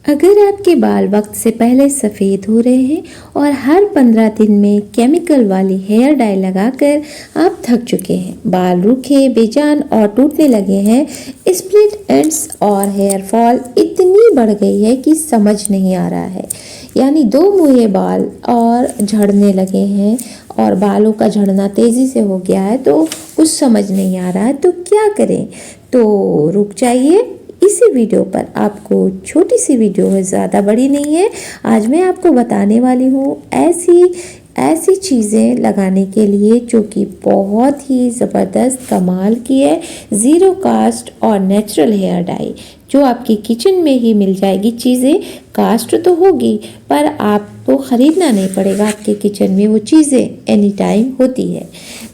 अगर आपके बाल वक्त से पहले सफ़ेद हो रहे हैं और हर 15 दिन में केमिकल वाली हेयर डाई लगाकर आप थक चुके हैं, बाल रूखे, बेजान और टूटने लगे हैं, स्प्लिट एंड्स और हेयर फॉल इतनी बढ़ गई है कि समझ नहीं आ रहा है। यानी दो मुँहे बाल और झड़ने लगे हैं और बालों का झड़ना तेज़ी से हो गया है, तो कुछ समझ नहीं आ रहा है तो क्या करें। तो रुक जाइए, इसी वीडियो पर आपको छोटी सी वीडियो है, ज़्यादा बड़ी नहीं है। आज मैं आपको बताने वाली हूँ ऐसी चीज़ें लगाने के लिए जो कि बहुत ही ज़बरदस्त कमाल की है। ज़ीरो कास्ट और नेचुरल हेयर डाई जो आपकी किचन में ही मिल जाएगी। चीज़ें कास्ट तो होगी पर आपको ख़रीदना नहीं पड़ेगा, आपके किचन में वो चीज़ें एनी टाइम होती है।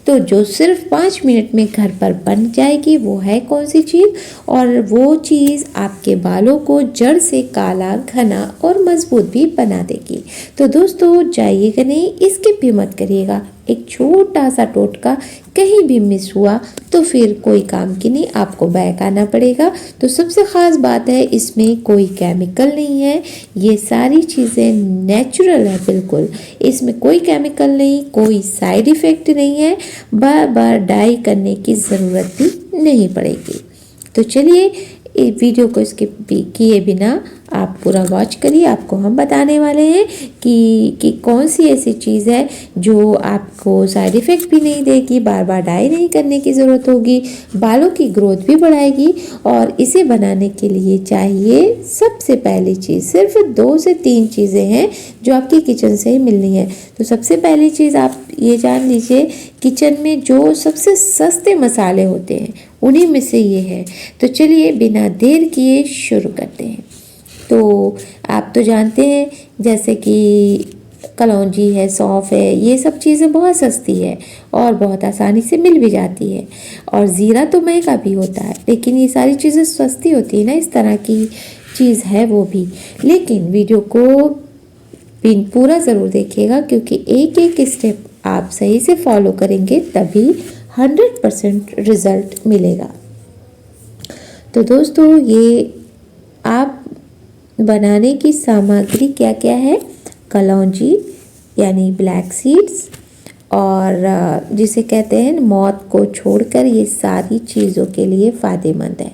तो जो सिर्फ 5 मिनट में घर पर बन जाएगी वो है कौन सी चीज़, और वो चीज़ आपके बालों को जड़ से काला, घना और मजबूत भी बना देगी। तो दोस्तों जाइएगा नहीं, स्किप भी मत करिएगा। एक छोटा सा टोटका कहीं भी मिस हुआ तो फिर कोई काम की नहीं, आपको बैक आना पड़ेगा। तो सबसे ख़ास बात है, इसमें कोई केमिकल नहीं है, ये सारी चीज़ें नेचुरल है बिल्कुल। इसमें कोई केमिकल नहीं, कोई साइड इफ़ेक्ट नहीं है, बार बार डाई करने की ज़रूरत भी नहीं पड़ेगी। तो चलिए वीडियो को स्किप किए बिना आप पूरा वॉच करिए। आपको हम बताने वाले हैं कि कौन सी ऐसी चीज़ है जो आपको साइड इफ़ेक्ट भी नहीं देगी, बार बार डाई नहीं करने की ज़रूरत होगी, बालों की ग्रोथ भी बढ़ाएगी। और इसे बनाने के लिए चाहिए सबसे पहली चीज़, सिर्फ 2 से 3 चीज़ें हैं जो आपकी किचन से ही मिलनी है। तो सबसे पहली चीज़ आप ये जान लीजिए, किचन में जो सबसे सस्ते मसाले होते हैं उन्हीं में से ये है। तो चलिए बिना देर किए शुरू करते हैं। तो आप तो जानते हैं जैसे कि कलौंजी है, सौंफ है, ये सब चीज़ें बहुत सस्ती है और बहुत आसानी से मिल भी जाती है। और ज़ीरा तो महंगा भी होता है, लेकिन ये सारी चीज़ें सस्ती होती है ना, इस तरह की चीज़ है वो भी। लेकिन वीडियो को पूरा ज़रूर देखिएगा, क्योंकि एक एक स्टेप आप सही से फॉलो करेंगे तभी 100% रिज़ल्ट मिलेगा। तो दोस्तों ये आप बनाने की सामग्री क्या क्या है, कलौंजी यानी ब्लैक सीड्स, और जिसे कहते हैं मौत को छोड़कर ये सारी चीज़ों के लिए फ़ायदेमंद है।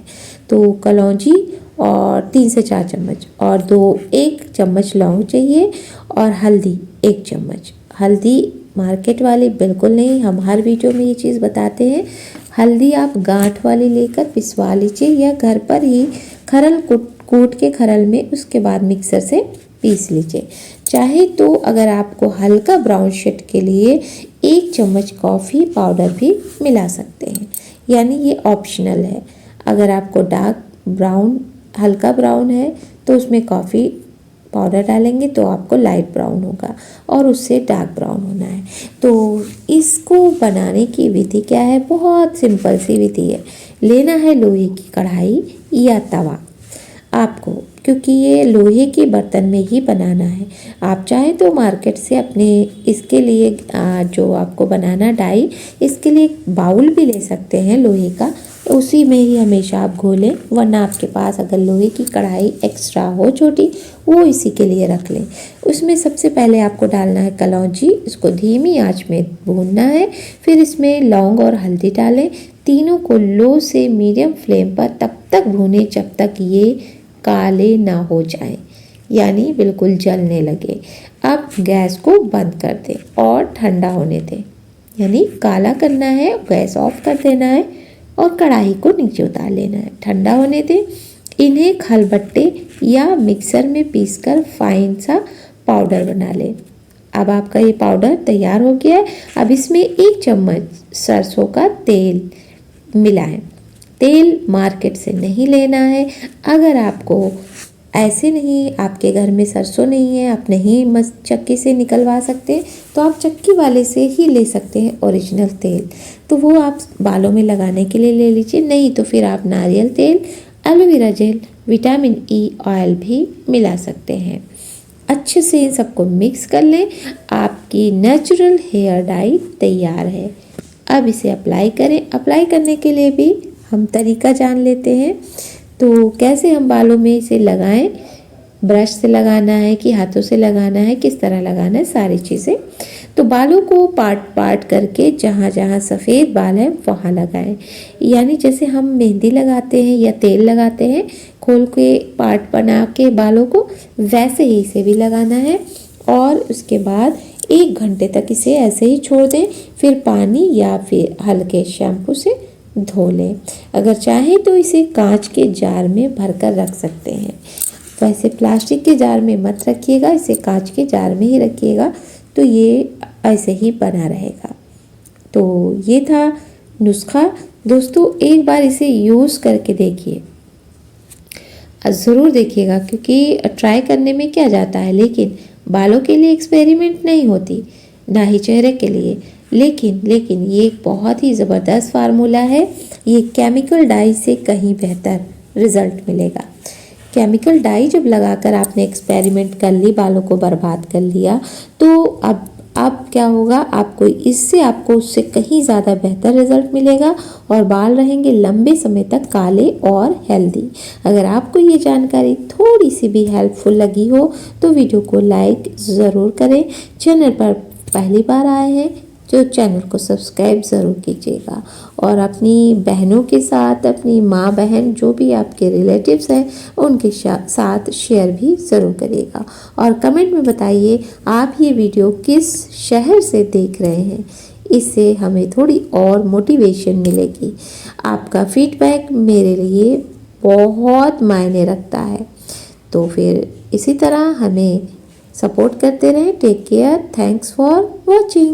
तो कलौंजी और 3 से 4 चम्मच, और 1 चम्मच लौंग चाहिए, और हल्दी 1 चम्मच। हल्दी मार्केट वाली बिल्कुल नहीं, हम हर वीडियो में ये चीज़ बताते हैं। हल्दी आप गांठ वाली लेकर पिसवा लीजिए या घर पर ही खरल कूट के खरल में उसके बाद मिक्सर से पीस लीजिए। चाहे तो अगर आपको हल्का ब्राउन शेड के लिए 1 चम्मच कॉफ़ी पाउडर भी मिला सकते हैं, यानी ये ऑप्शनल है। अगर आपको डार्क ब्राउन, हल्का ब्राउन है तो उसमें कॉफ़ी पाउडर डालेंगे तो आपको लाइट ब्राउन होगा, और उससे डार्क ब्राउन होना है। तो इसको बनाने की विधि क्या है, बहुत सिंपल सी विधि है। लेना है लोहे की कढ़ाई या तवा आपको, क्योंकि ये लोहे के बर्तन में ही बनाना है। आप चाहें तो मार्केट से अपने इसके लिए जो आपको बनाना डाई, इसके लिए बाउल भी ले सकते हैं लोहे का, उसी में ही हमेशा आप घोलें। वरना आपके पास अगर लोहे की कढ़ाई एक्स्ट्रा हो छोटी, वो इसी के लिए रख लें। उसमें सबसे पहले आपको डालना है कलौंजी, इसको धीमी आंच में भूनना है। फिर इसमें लौंग और हल्दी डालें, तीनों को लो से मीडियम फ्लेम पर तब तक भूनें जब तक ये काले ना हो जाएं, यानी बिल्कुल जलने लगे। अब गैस को बंद कर दें और ठंडा होने दें, यानी काला करना है, गैस ऑफ कर देना है और कढ़ाई को नीचे उतार लेना है, ठंडा होने दें। इन्हें खलबट्टे या मिक्सर में पीसकर फाइन सा पाउडर बना लें। अब आपका ये पाउडर तैयार हो गया है। अब इसमें 1 चम्मच सरसों का तेल मिलाएं। तेल मार्केट से नहीं लेना है। अगर आपको ऐसे नहीं, आपके घर में सरसों नहीं है, आप नहीं चक्की से निकलवा सकते, तो आप चक्की वाले से ही ले सकते हैं ओरिजिनल तेल। तो वो आप बालों में लगाने के लिए ले लीजिए। नहीं तो फिर आप नारियल तेल, aloe vera gel, vitamin E oil भी मिला सकते हैं। अच्छे से इन सबको मिक्स कर लें। आपकी नेचुरल हेयर डाई तैयार है। अब इसे अप्लाई करें। अप्लाई करने के लिए भी हम तरीका जान लेते हैं। तो कैसे हम बालों में इसे लगाएं, ब्रश से लगाना है कि हाथों से लगाना है, किस तरह लगाना है, सारी चीज़ें। तो बालों को पार्ट पार्ट करके जहाँ जहाँ सफ़ेद बाल हैं वहाँ लगाएं। यानी जैसे हम मेहंदी लगाते हैं या तेल लगाते हैं, खोल के पार्ट बना के बालों को, वैसे ही इसे भी लगाना है। और उसके बाद 1 घंटे तक इसे ऐसे ही छोड़ दें, फिर पानी या फिर हल्के शैम्पू से धो लें। अगर चाहें तो इसे कांच के जार में भरकर रख सकते हैं। वैसे प्लास्टिक के जार में मत रखिएगा, इसे कांच के जार में ही रखिएगा, तो ये ऐसे ही बना रहेगा। तो ये था नुस्खा। दोस्तों एक बार इसे यूज़ करके देखिए, ज़रूर देखिएगा, क्योंकि ट्राई करने में क्या जाता है, लेकिन बालों के लिए एक्सपेरिमेंट नहीं होती, ना ही चेहरे के लिए। लेकिन ये एक बहुत ही ज़बरदस्त फार्मूला है। ये केमिकल डाई से कहीं बेहतर रिज़ल्ट मिलेगा। केमिकल डाई जब लगाकर आपने एक्सपेरिमेंट कर ली, बालों को बर्बाद कर लिया, तो अब क्या होगा, आपको उससे कहीं ज़्यादा बेहतर रिजल्ट मिलेगा और बाल रहेंगे लंबे समय तक काले और हेल्दी। अगर आपको ये जानकारी थोड़ी सी भी हेल्पफुल लगी हो तो वीडियो को लाइक ज़रूर करें। चैनल पर पहली बार आए हैं जो चैनल को सब्सक्राइब ज़रूर कीजिएगा, और अपनी बहनों के साथ, अपनी माँ बहन जो भी आपके रिलेटिव्स हैं उनके साथ शेयर भी ज़रूर करिएगा। और कमेंट में बताइए आप ये वीडियो किस शहर से देख रहे हैं, इससे हमें थोड़ी और मोटिवेशन मिलेगी। आपका फीडबैक मेरे लिए बहुत मायने रखता है। तो फिर इसी तरह हमें सपोर्ट करते रहें। Take care, thanks for watching.